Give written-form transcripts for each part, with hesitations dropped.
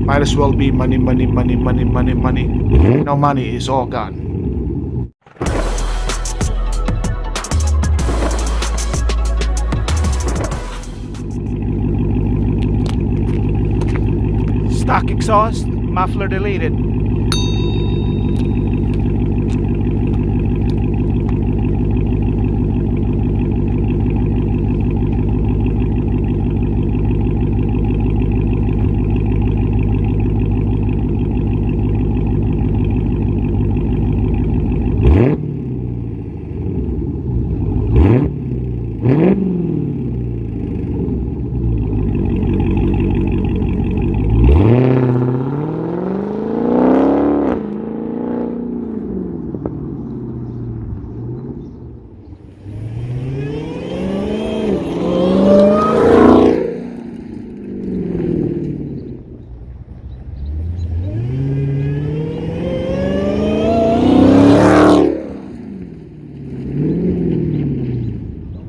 Might as well be money, money, money, money, money, money. No money is all gone. Stock exhaust, muffler deleted.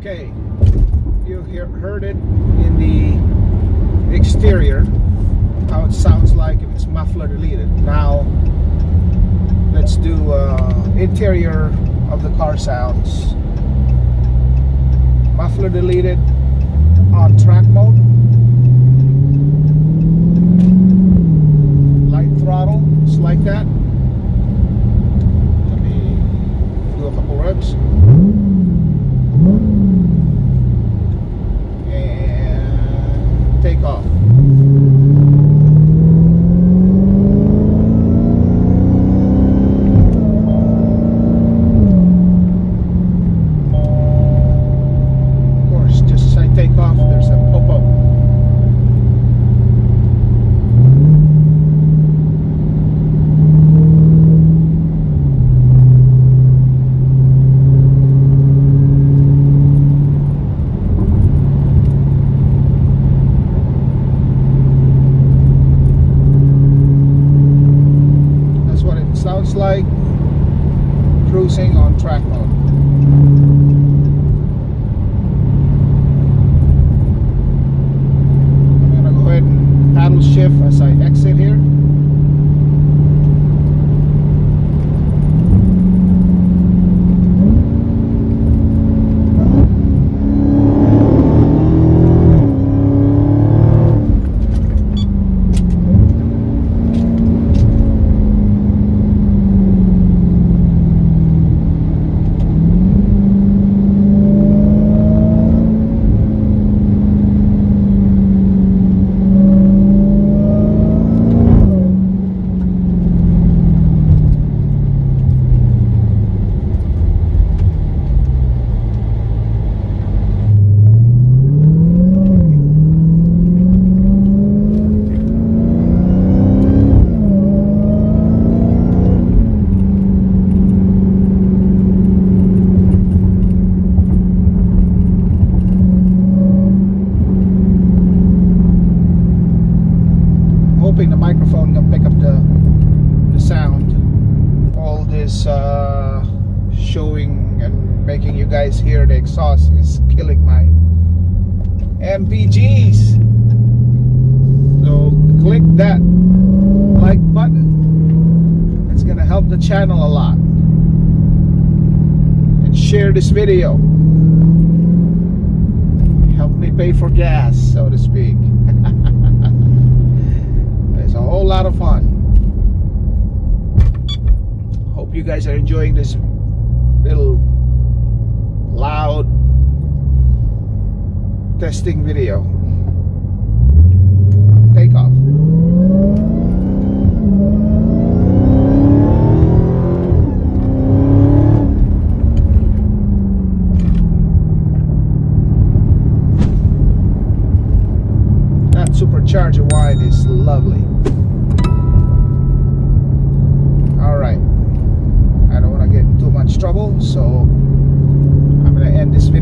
Okay, you heard it in the exterior, how it sounds like if it's muffler deleted. Now, let's do interior of the car sounds. Muffler deleted on track mode. Light throttle, just like that. Let me do a couple revs. And take off. Of course, just as I take off, there's a pop-up. Sounds like cruising on track mode. I'm gonna go ahead and paddle shift as I exit here. Hoping the microphone can pick up the sound. All this showing and making you guys hear the exhaust is killing my MPGs. So click that like button. It's gonna help the channel a lot. And share this video. Help me pay for gas, so to speak. It's a whole lot of fun. Hope you guys are enjoying this little loud testing video. Take off. That supercharger wide is lovely. Alright, I don't want to get in too much trouble, so I'm going to end this video.